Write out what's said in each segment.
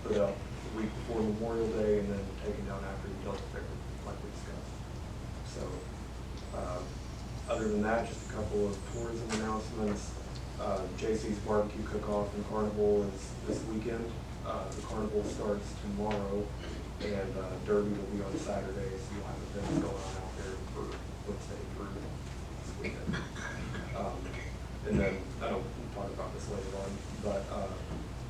put up the week before Memorial Day and then taken down after the Delta Fair, like we discussed. So, other than that, just a couple of tourism announcements. JC's Barbecue Cook-Off and Carnival is this weekend. The carnival starts tomorrow, and Derby will be on Saturday, so you'll have events going on out there for Wednesday through this weekend. And then, I don't talk about this later on, but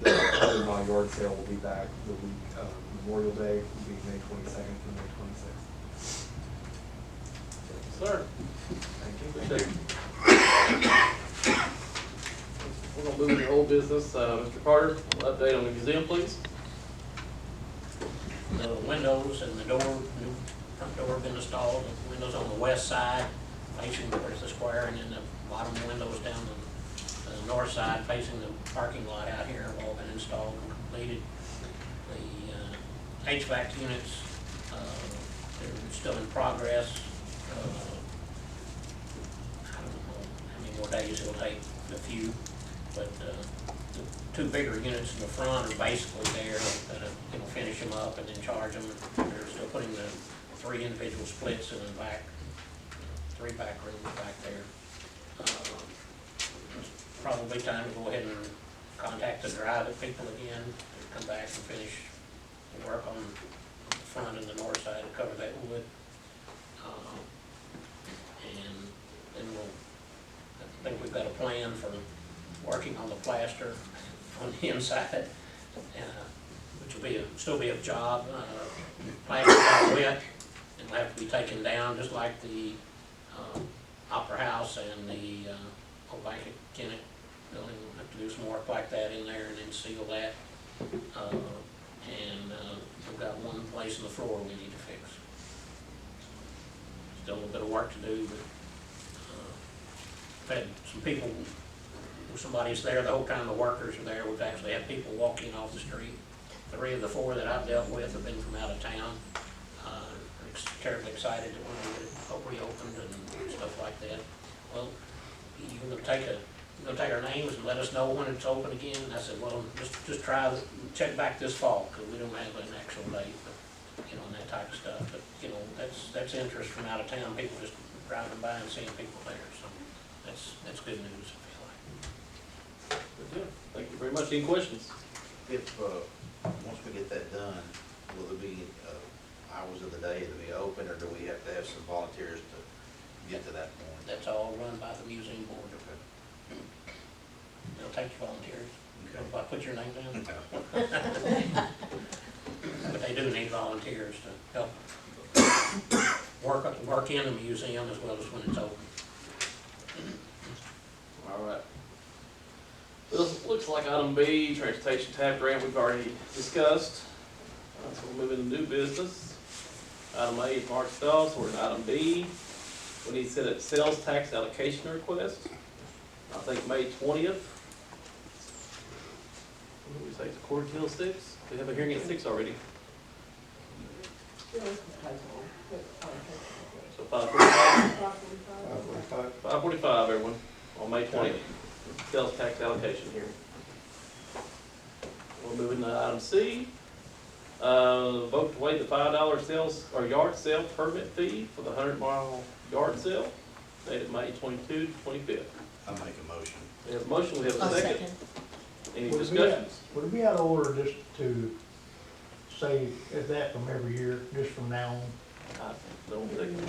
the 100-mile yard sale will be back the week of Memorial Day, will be May 22nd through May 26th. Sir. Thank you. We're gonna move into old business. Mr. Carter, update on the museum, please. The windows and the door, new front door have been installed, the windows on the west side facing towards the square, and then the bottom windows down the north side facing the parking lot out here have all been installed and completed. The HVAC units, they're still in progress. I don't know how many more days it'll take, a few, but the two bigger units in the front are basically there. They'll finish them up and then charge them. They're still putting the 3 individual splits in the back, 3 back rooms back there. It's probably time to go ahead and contact the drive-it people again to come back and finish the work on the front and the north side to cover that wood. And then I think we've got a plan for working on the plaster on the inside, which will still be a job. Plaster got wet and will have to be taken down, just like the Opera House and the old bank at Kennett building. We'll have to do some work like that in there and then seal that. We've got one place in the floor we need to fix. Still a little bit of work to do, but I've had some people, somebody's there the whole time the workers are there. We've actually had people walk in off the street. 3 of the 4 that I've dealt with have been from out of town. They're terribly excited that when we reopened and stuff like that. Well, you're gonna take our names and let us know when it's open again. And I said, well, just try check back this fall, because we don't have an actual date, but and that type of stuff. But that's interest from out of town. People just driving by and seeing people there. So that's good news. I feel like. Good deal. Thank you very much. Any questions? If, once we get that done, will there be hours of the day to be open, or do we have to have some volunteers to get to that point? That's all run by the museum board. They'll take your volunteers. Okay. If I put your name down. But they do need volunteers to help work in the museum as well as when it's open. All right. This looks like item B, transportation tab grant, we've already discussed. So we'll move into new business. Item A is March 12th, so we're in item B. We need to set a sales tax allocation request. I think May 20th. What do we say, it's quarter till 6? We have a hearing at 6 already. So 5:45? 5:45, everyone, on May 20th. Sales tax allocation here. We'll move into item C. Vote to waive the $5 sales or yard sale permit fee for the 100-mile yard sale, dated May 22 to 25th. I'll make a motion. We have a motion, we have a I'll second. Any Would it be discussions? Would it be out of order just to say that from every year, just from now on? I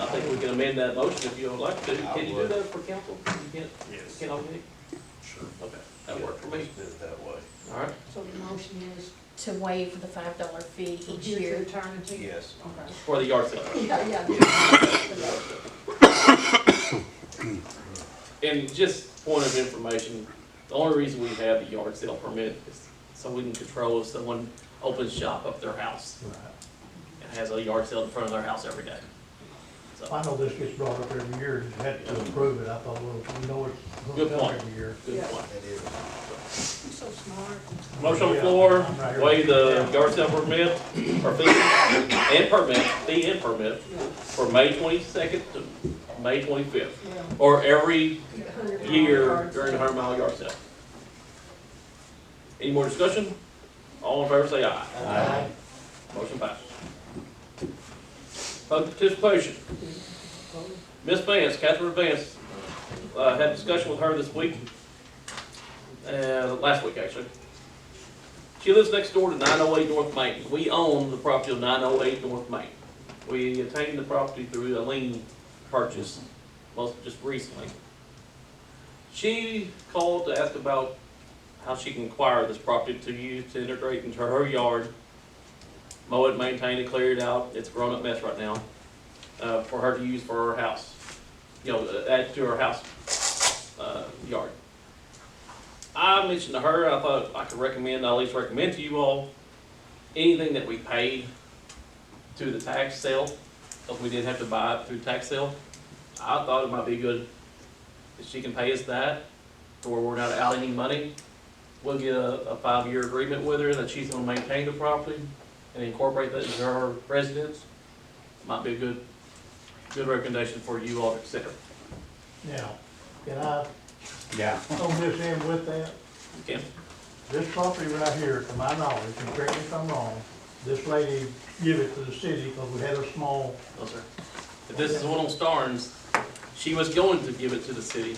think we can amend that motion if you would like to. Can you do that for council? You can't? Yes. Can okay? Sure. Okay, that worked for me. Let's do it that way. All right. So the motion is To waive the $5 fee for each future year. eternity? Yes. Okay. For the yard sale. Yeah. And just point of information, the only reason we have the yard sale permit is so we can control if someone opens shop up their house and has a yard sale in front of their house every day. So, I know this gets brought up every year, and had to approve it, I thought, well, we know it's Good going to come point. every year. good Yeah. point. It is. You're so smart. Motion on the Yeah, floor, I'm right here. waive the yard sale permit, or fee and permit Yeah. for May 22nd to May 25th, Yeah. or every 100-mile year yard during the sale. 100-mile yard sale. Any more discussion? All in favor say aye. Aye. Motion passes. Public participation. Ms. Vance, Catherine Vance, had a discussion with her this week, last week actually. She lives next door to 908 North Main. We own the property on 908 North Main. We obtained the property through a lien purchase, just recently. She called to ask about how she can acquire this property to use to integrate into her yard, mow it, maintain it, clear it out. It's a grown-up mess right now, for her to use for her house. You know, add to her house, yard. I mentioned to her, I thought I could recommend, I at least recommend to you all, anything that we paid to the tax sale, because we did have to buy it through tax sale. I thought it might be good if she can pay us that, to where we're not out any money. We'll get a 5-year agreement with her that she's gonna maintain the property and incorporate that into her residence. Might be a good recommendation for you all to consider. Now, can I, Yeah. on this end with that? Ken? This property right here, to my knowledge, and correct me if I'm wrong, this lady give it to the city because we had a small, No, sir. If this is one on Starnes, she was going to give it to the city,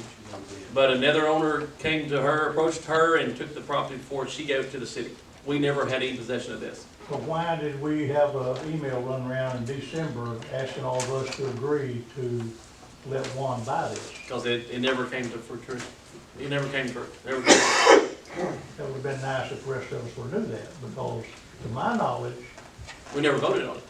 but another owner came to her, approached her, and took the property before she gave it to the city. We never had any possession of this. so why did we have an email run around in December asking all of us to agree to let Juan buy this? Because it never came to fruition. It never came to, never came. That would have been nice if the rest of us would have knew that, because to my knowledge, We never voted on it.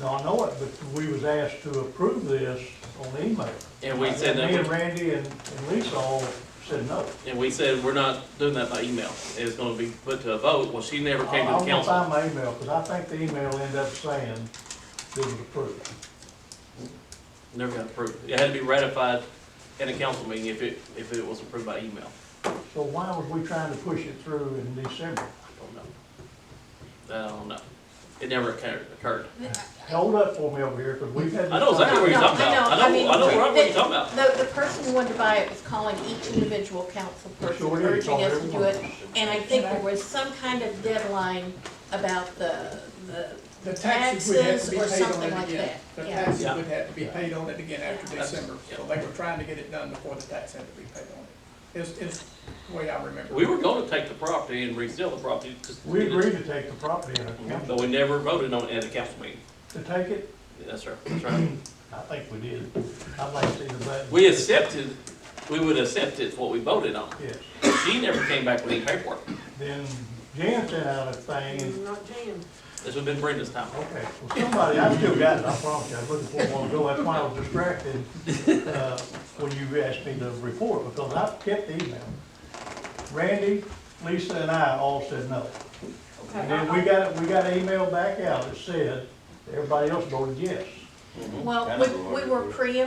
no, I know it, but we was asked to approve this on email. And we said that, Me and Randy and Lisa all said no. and we said, we're not doing that by email. It's gonna be put to a vote. Well, she never came to the I'm gonna council. find my email, because I think the email ended up saying it was approved. Never got approved. It had to be ratified in a council meeting if it was approved by email. So why was we trying to push it through in December? I don't know. It never occurred. Hold up for me over here, because we've had this. I know exactly what you're talking No, about. I know. I mean, I know right what you're talking about. The person who wanted to buy it was calling each individual council person, Sure did. urging Called us to do it. everyone. And I think there was some kind of deadline about the The taxes would have to taxes be or paid on something it like again. that. The Yeah. taxes Yeah. would have to be paid on it again after That's- December, yeah. so they were trying to get it done before the tax had to be paid on it. Is the way I remember. We were gonna take the property and resell the property. We agreed to take the property in a But council, we never voted on it at a council meeting. to take it, That's right, that's right. I think we did. I'd like to see the button. We accepted, we would accept it what we voted on. Yes, She never came back with any paperwork. then Jan sent out a thing, and, Not Jan. This would have been Brenda's time. okay, well, somebody, I still got it, I promise you, I was looking for one to go, that's why I was distracted, when you asked me to report, because I kept the email. Randy, Lisa, and I all said no. And then we got an email back out that said, everybody else voted yes. Well, we were